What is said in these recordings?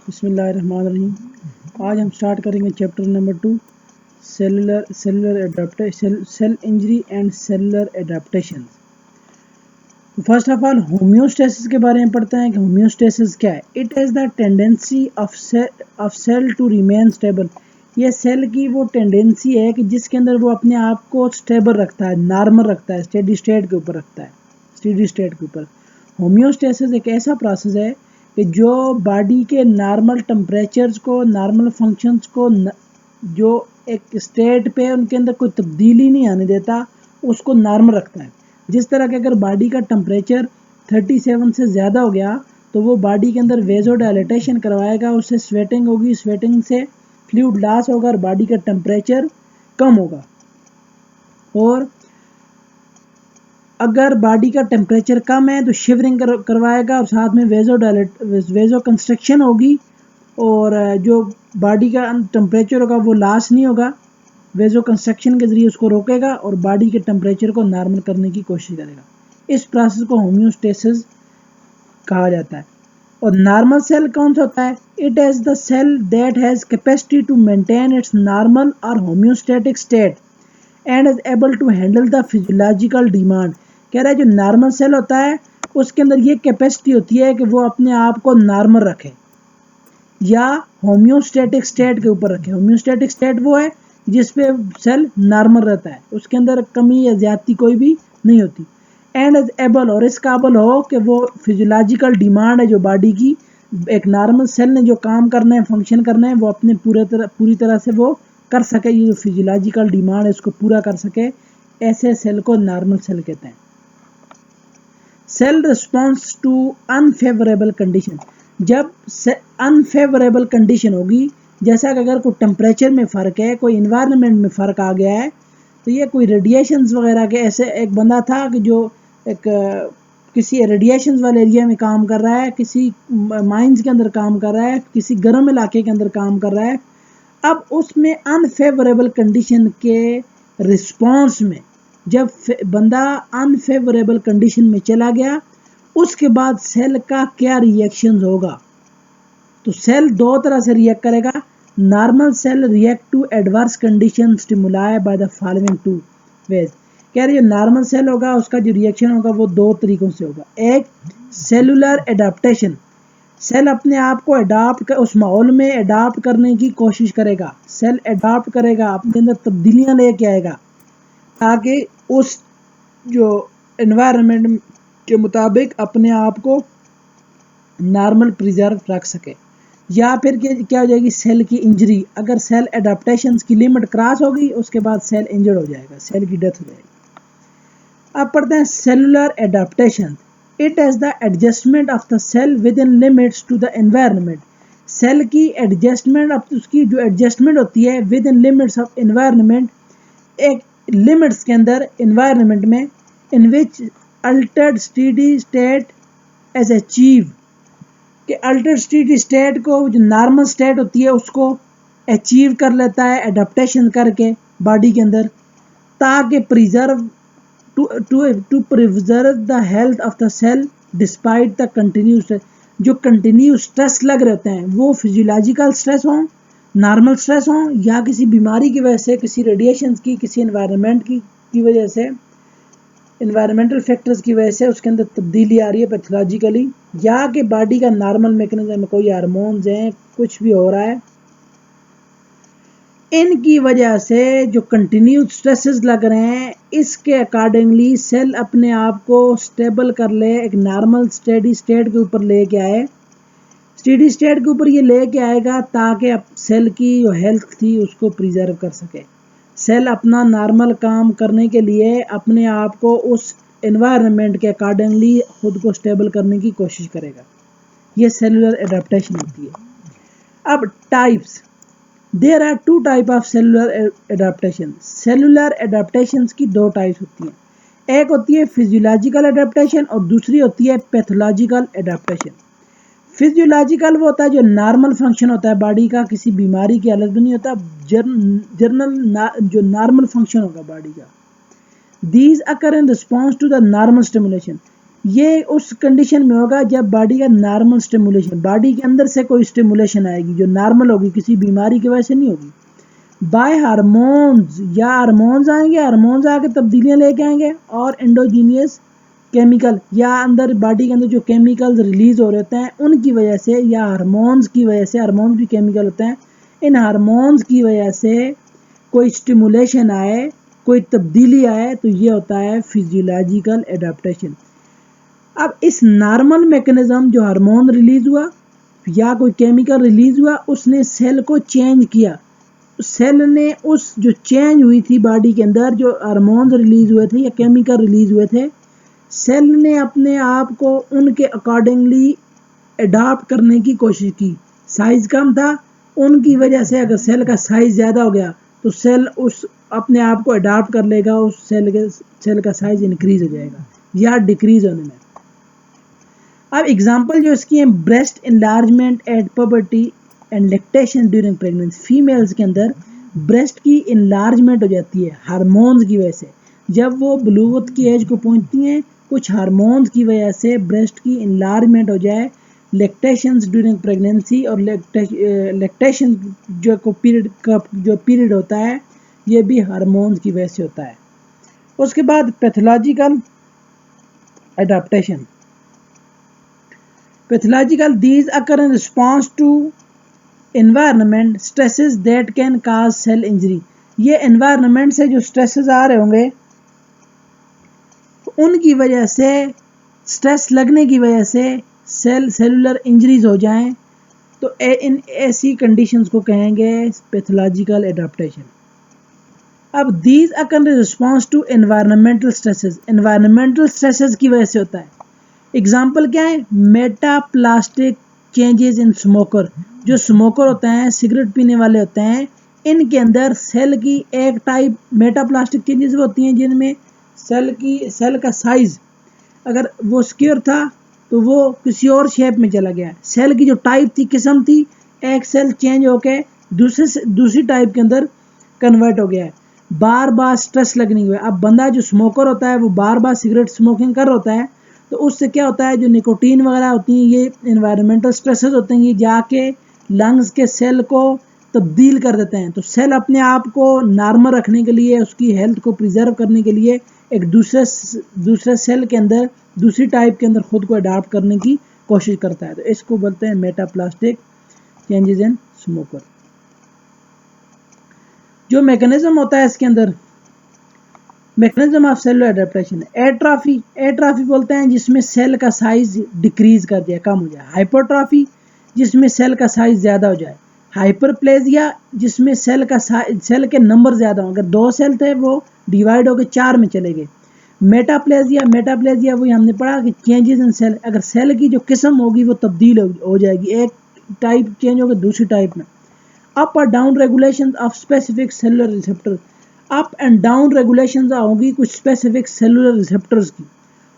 बिस्मिल्लाहिर्रहमानिर्रहीम। आज हम स्टार्ट करेंगे chapter number 2 cellular adaptation, cell injury and cellular adaptation. First of all homeostasis के बारे में पढ़ते हैं कि होम्योस्टेसिस क्या है। It is the tendency of cell to remain stable. ये सेल की वो टेंडेंसी है कि जिसके अंदर वो अपने आप को स्टेबल रखता है, नॉर्मल रखता है, स्टेडी स्टेट के ऊपर रखता है, स्टेडी स्टेट के ऊपर। होम्योस्टेसिस एक ऐसा प्रोसेस है कि जो बॉडी के नॉर्मल टेम्परेचर्स को, नॉर्मल फंक्शंस को, जो एक स्टेट पे उनके अंदर कोई तब्दीली नहीं आने देता, उसको नॉर्मल रखता है। जिस तरह के अगर बॉडी का टेम्परेचर 37 से ज़्यादा हो गया तो वो बॉडी के अंदर वेजोडाइलेटेशन करवाएगा, उससे स्वेटिंग होगी, स्वेटिंग से फ्लूइड लॉस होगा और बॉडी का टेम्परेचर कम होगा। और अगर बॉडी का टेम्परेचर कम है तो शिवरिंग करवाएगा और साथ में वेजो कंस्ट्रक्शन होगी और जो बॉडी का टेम्परेचर होगा वो लॉस नहीं होगा, वेजो कंस्ट्रक्शन के ज़रिए उसको रोकेगा और बॉडी के टेम्परेचर को नॉर्मल करने की कोशिश करेगा। इस प्रोसेस को होम्योस्टेसिस कहा जाता है। और नॉर्मल सेल कौन सा होता है? It is the cell that has capacity to maintain its normal और homeostatic state and is able to handle the physiological demand. कह रहा है जो नॉर्मल सेल होता है उसके अंदर ये कैपेसिटी होती है कि वो अपने आप को नॉर्मल रखे या होम्योस्टेटिक स्टेट के ऊपर रखे। होम्योस्टेटिक स्टेट वो है जिस पे सेल नॉर्मल रहता है, उसके अंदर कमी या ज्यादती कोई भी नहीं होती। एंड इज एबल, और इस काबिल हो कि वो फिजियोलॉजिकल डिमांड है जो बॉडी की, एक नॉर्मल सेल ने जो काम करना है, फंक्शन करना है, वो अपने पूरी तरह से वो कर सके। ये जो फिजियोलॉजिकल डिमांड है इसको पूरा कर सके, ऐसे सेल को नॉर्मल सेल कहते हैं। Cell response to unfavourable condition, जब अनफेवरेबल कंडीशन होगी, जैसा कि अगर कोई टेम्परेचर में फ़र्क है, कोई इन्वायरमेंट में फ़र्क आ गया है, तो ये कोई रेडिएशंस वगैरह के, ऐसे एक बंदा था कि जो एक किसी रेडिएशंस वाले एरिया में काम कर रहा है, किसी माइंस के अंदर काम कर रहा है, किसी गर्म इलाके के अंदर काम कर रहा है। अब उसमें अनफेवरेबल कंडीशन के रिस्पॉन्स में जब बंदा अनफेवरेबल कंडीशन में चला गया, उसके बाद सेल का क्या रिएक्शन होगा? तो सेल दो तरह से रिएक्ट करेगा। Normal cell react to adverse condition stimuli by the following two ways. कह रही है नॉर्मल सेल होगा, उसका जो रिएक्शन होगा वो दो तरीकों से होगा। एक, सेलुलर एडाप्टेशन, सेल अपने आप को अडाप्ट उस माहौल में अडाप्ट करने की कोशिश करेगा। सेल अडाप्ट करेगा, अपने अंदर तब्दीलियां लेके आएगा ताकि उस जो एनवायरनमेंट के मुताबिक अपने आप को नॉर्मल प्रिजर्व रख सके। या फिर क्या हो जाएगी? सेल की इंजरी। अगर सेल एडाप्टेशन की लिमिट क्रॉस होगी उसके बाद सेल इंजर्ड हो जाएगा, सेल की डेथ हो जाएगी। अब पढ़ते हैं cellular adaptation. It is the adjustment of the cell within limits to the environment. Cell की एडजस्टमेंट, अब उसकी जो एडजस्टमेंट होती है within limits of environment, एक लिमिट्स के अंदर एनवायरनमेंट में, in which altered steady state as achieve, कि अल्टर्ड स्टेडी स्टेट को, जो नॉर्मल स्टेट होती है उसको अचीव कर लेता है एडाप्टेशन करके बॉडी के अंदर, ताकि preserve to preserve the health of the cell despite the continue stress. जो कंटिन्यू स्ट्रेस लग रहते हैं वो फिजियोलॉजिकल स्ट्रेस हों, नॉर्मल स्ट्रेस हों, या किसी बीमारी की वजह से, किसी रेडिएशन की, किसी एनवायरनमेंट की वजह से, इन्वायरमेंटल फैक्टर्स की वजह से उसके अंदर तब्दीली आ रही है पैथोलॉजिकली, या कि बॉडी का नॉर्मल मैकेनिज्म में कोई हार्मोन्स हैं, कुछ भी हो रहा है, इनकी वजह से जो कंटिन्यू स्ट्रेसेस लग रहे हैं, इसके अकॉर्डिंगली सेल अपने आप को स्टेबल कर ले, एक नॉर्मल स्टेडी स्टेट के ऊपर लेके आए। स्टेडी स्टेट के ऊपर ये लेके आएगा ताकि सेल की जो हेल्थ थी उसको प्रिजर्व कर सके। सेल अपना नॉर्मल काम करने के लिए अपने आप को उस एनवायरनमेंट के अकॉर्डिंगली खुद को स्टेबल करने की कोशिश करेगा। ये सेलुलर एडाप्टेशन होती है। अब types, there are two type of cellular adaptation. Cellular adaptation की दो टाइप्स होती हैं। एक होती है फिजियोलॉजिकल एडाप्टेशन और दूसरी होती है पैथोलॉजिकल एडाप्टेशन। फिजियोलॉजिकल वो होता है जो नॉर्मल फंक्शन होता है बॉडी का, किसी बीमारी की हालत में नहीं होता, जनरल जो नॉर्मल फंक्शन होगा बॉडी का। These occur in response to the normal stimulation. ये उस कंडीशन में होगा जब बॉडी का नॉर्मल स्टिमुलेशन, बॉडी के अंदर से कोई स्टिमुलेशन आएगी जो नॉर्मल होगी, किसी बीमारी की वजह से नहीं होगी। बाय हार्मोन्स, या हार्मोन्स आएंगे, हार्मोन्स आके तब्दीलियां लेके आएंगे, और एंडोजीनियस केमिकल, या अंदर बॉडी के अंदर जो केमिकल्स रिलीज हो रहे होते हैं उनकी वजह से, या हार्मोन्स की वजह से, हार्मोन्स भी केमिकल होते हैं, इन हार्मोन्स की वजह से कोई स्टिमुलेशन आए, कोई तब्दीली आए, तो ये होता है फिजियोलॉजिकल एडाप्टेशन। अब इस नॉर्मल मैकेनिज्म जो हार्मोन रिलीज हुआ या कोई केमिकल रिलीज हुआ, उसने सेल को चेंज किया, सेल ने उस जो चेंज हुई थी बॉडी के अंदर, जो हार्मोन रिलीज हुए थे या केमिकल रिलीज हुए थे, सेल ने अपने आप को उनके अकॉर्डिंगली अडॉप्ट करने की कोशिश की। साइज कम था, उनकी वजह से अगर सेल का साइज ज़्यादा हो गया तो सेल उस अपने आप को अडॉप्ट कर लेगा, उस सेल का साइज इंक्रीज हो जाएगा या डिक्रीज होने में। अब एग्जांपल जो इसकी है, breast enlargement at puberty and lactation during pregnancy. Females के अंदर ब्रेस्ट की इनलार्जमेंट हो जाती है हार्मोन्स की वजह से। जब वो बलूगत की एज को पहुंचती हैं, कुछ हार्मोन्स की वजह से ब्रेस्ट की इनलार्जमेंट हो जाए, लैक्टेशन ड्यूरिंग प्रेगनेंसी, और लैक्टेशन जो पीरियड होता है ये भी हार्मोन्स की वजह से होता है। उसके बाद pathological adaptation. Pathological, these occur in response to environment stresses that can cause cell injury। ये environment से जो stresses आ रहे होंगे उनकी वजह से, stress लगने की वजह से cellular injuries हो जाएं, तो इन ऐसी conditions को कहेंगे pathological adaptation। अब these occur in response to environmental stresses, environmental stresses की वजह से होता है। एग्जाम्पल क्या है, मेटाप्लास्टिक चेंजेस इन स्मोकर। जो स्मोकर होते हैं, सिगरेट पीने वाले होते हैं, इनके अंदर सेल की एक टाइप मेटाप्लास्टिक चेंजेस होती हैं जिनमें सेल का साइज अगर वो स्क्वायर था तो वो किसी और शेप में चला गया। सेल की जो टाइप थी, किस्म थी, एक सेल चेंज होके दूसरी टाइप के अंदर कन्वर्ट हो गया है। बार बार स्ट्रेस लगने की। अब बंदा जो स्मोकर होता है वो बार बार सिगरेट स्मोकिंग कर होता है, तो उससे क्या होता है, जो निकोटीन वगैरह होती हैं, ये एनवायरमेंटल स्ट्रेसेस होते हैं, ये जाके लंग्स के सेल को तब्दील कर देते हैं। तो सेल अपने आप को नॉर्मल रखने के लिए, उसकी हेल्थ को प्रिजर्व करने के लिए एक दूसरे सेल के अंदर, दूसरी टाइप के अंदर खुद को अडॉप्ट करने की कोशिश करता है। तो इसको बोलते हैं मेटाप्लास्टिक चेंजेस इन स्मोकर। जो मैकेनिज्म होता है इसके अंदर, मैकेनिज्म ऑफ सेलुलर एडेप्टेशन। एट्राफी बोलते हैं जिसमें सेल का साइज डिक्रीज कर जाए, कम हो जाए। हाइपरट्रॉफी जिसमें सेल का साइज ज़्यादा हो जाए। हाइपरप्लेजिया जिसमें सेल के नंबर ज़्यादा हो, अगर 2 सेल थे वो डिवाइड होकर 4 में चले गए। मेटाप्लेजिया वही हमने पढ़ा कि चेंजेस इन सेल, अगर सेल की जो किस्म होगी वो तब्दील हो जाएगी, एक टाइप चेंज होकर दूसरी टाइप में। अप और down regulation of specific cellular receptor, up and down regulation होगी कुछ स्पेसिफिक सेलुलर रिसेप्टर्स की।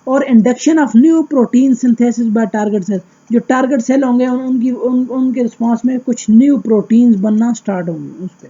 और induction of new protein synthesis by target cell, जो टारगेट सेल होंगे उनके रिस्पॉन्स में कुछ न्यू प्रोटीन्स बनना स्टार्ट होंगे उस पर।